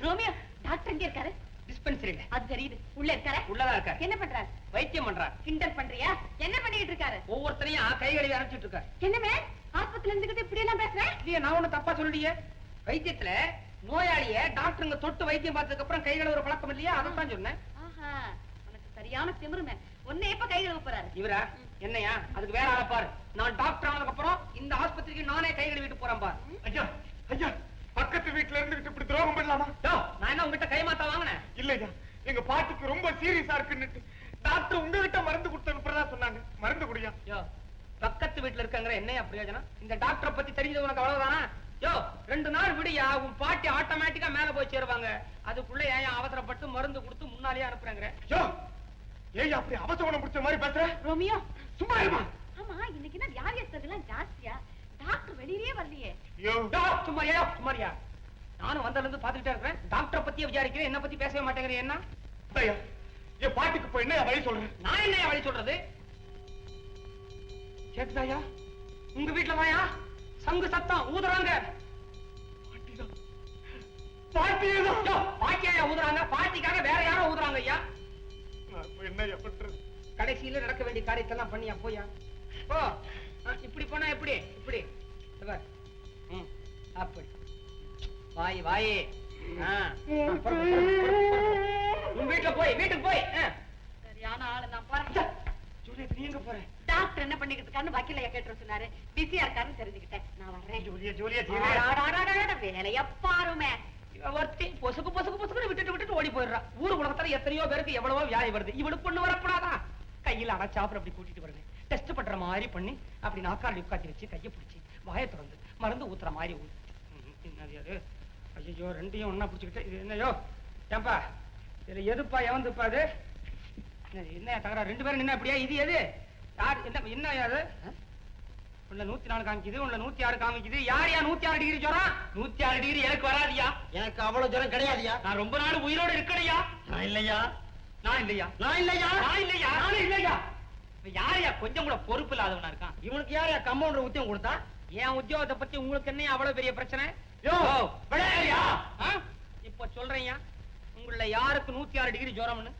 Romeo doctor எங்க இருக்காரு? டிஸ்பென்சரியில. அது தெரியுது. உள்ள இருக்காரு? உள்ளதா இருக்காரு. என்ன பண்றாரு? வைத்தியம் பண்றாரு. கிண்டல் பண்றியா? என்ன பண்ணிட்டு இருக்காரு? ஒவ்வொருத்தரையும் கை கழுவி அனுப்பிச்சிட்டு இருக்காரு. என்னமே ஆஸ்பத்திரியில இருந்துகிட்டு இப்படி எல்லாம் பேசுறேன்? இல்லையே, நான் ஒண்ணு தப்பா சொல்லலையே. வைத்தியத்துல நோயாளிய டாக்டருங்க தொட்டு வைத்தியம் பார்த்ததுக்கு அப்புறம் கை கழுவுற பழக்கம் இல்லையா, அதான் சொன்னேன். ஆஹா, உனக்கு சரியான திமிருமே. ஒண்ணு எப்ப கை கழுவ போறாரு? இவரா? என்னையா? அதுக்கு வேற ஆள பாரு. நான் டாக்டர் ஆனதுக்கு அப்புறம் இந்த ஆஸ்பத்திரிக்கு நானே கை கழுவிட்டு போறேன் பாரு. ஐயா ஐயா, பக்கத்து வீட்டுல இருந்துகிட்டு இப்படி துரோகம் பண்ணலாமா? நான் என்ன உங்ககிட்ட கை மாத்தா வாங்கினேன்? இல்லையா, எங்க பாட்டுக்கு ரொம்ப சீரியஸா இருக்குன்னு டாக்டர் உங்ககிட்ட மருந்து கொடுத்து அனுப்புறதா சொன்னாங்க. மருந்து குடியா? பக்கத்து வீட்டுல இருக்காங்கிற என்னையா பிரயோஜனம்? இந்த டாக்டரை பத்தி தெரிஞ்சது உனக்கு அவ்வளவுதானா? 2 நாள் விடியா உன் பாட்டி ஆட்டோமேட்டிக்கா மேல போய் சேருவாங்க. அதுக்குள்ள ஏன் அவசரப்பட்டு மருந்து கொடுத்து முன்னாலேயே அனுப்புறாங்க? ஏய், அப்படி அவசரம் முடிச்ச மாதிரி பேசுற? ரோமியோ சும்மா இருமா. ஆமா, இன்னைக்கு என்ன வியாதியஸ்தர்கள் ஜாஸ்தியா? டாக்டர் வெளியிலே வரலையே. சும்மாரியா? நானும் வந்ததுல இருந்து பாத்துக்கிட்டே இருக்கிறேன். டாக்டரை பத்தியே விசாரிக்கிறேன், என்ன பத்தி பேசவே மாட்டேங்கிறேன். என்ன ஐயா, என் பாட்டுக்கு இப்ப என்ன வழி சொல்றேன்? நான் என்ன வழி சொல்றது? கேக்குதாயா? உங்க வீட்டுல தாயா சங்கு சத்தம் ஊதுறாங்க. பாட்டியா ஊதுறாங்க? பாட்டிக்காக வேற யாரோ ஊதுறாங்க ஐயா. என்ன பண்றது? கடைசியில நடக்க வேண்டிய காரியத்தெல்லாம் பண்ணியா போயா? ஓ, இப்படி போனா எப்படி? இப்படி அப்படி வாய் வாயே. உன் வீட்டுக்கு போய் சரியான ஆளு நான் போறேன். ஜூலியட், நீ எங்க போற? டாக்டர் என்ன பண்ணிக்கிட்டு இருக்காருன்னு வக்கீலையா கேட்டு சொன்னாரு. பிஸியா இருக்காருன்னு தெரிஞ்சுக்கிட்டேன். நான் வர்றேன். ஜூலியட், வேலைய பாருமே. ஒருத்தி பொசுக்கு பொசுக்கு பொசுக்கு விட்டுட்டு ஓடி போயிடுறா. ஊரு உலகத்துல எத்தனையோ பேருக்கு எவ்வளவோ வியாதி வருது. இவளுக்கு பொண்ணு வரப்படாதா? கையில அடைச்சாப்புற அப்படி கூட்டிட்டு வருது. டெஸ்ட் பண்ற மாதிரி பண்ணி அப்படி நாக்காளி உட்காந்து வச்சு கையை பிடிச்சி வாயை திறந்து மருந்து ஊத்துற மாதிரி ஊத்து. ஐயோ, ரெண்டையும் ஒன்னா பிடிச்சுக்கிட்டு இது என்னையோ? ஏன்பா இதுல எதுப்பா எவந்துப்பா? அது என்ன தகரா? 2 பேரும் நின்ன அப்படியா? இது எது? யார்? என்ன யாரு? உள்ள 104 காமிக்குது, உள்ள 106 காமிக்குது. யார் 106 டிகிரி ஜுரம்? 106 டிகிரி எனக்கு வராதியா. எனக்கு அவ்வளவு ஜுரம் கிடையாதுயா. நான் ரொம்ப நாள் உயிரோடு இருக்கலையா. நான் இல்லையா. யாரையா கொஞ்சம் கூட பொறுப்பு இல்லாதவனா இருக்கான்? இவனுக்கு யாரையா கம்பவுண்டர் உத்தியம் கொடுத்தா? என் உத்தியோகத்தை பத்தி உங்களுக்கு என்ன அவ்வளவு பெரிய பிரச்சனை? இப்ப சொல்றேன், உங்கள யாருக்கு 106 டிகிரி ஜுரம்னு?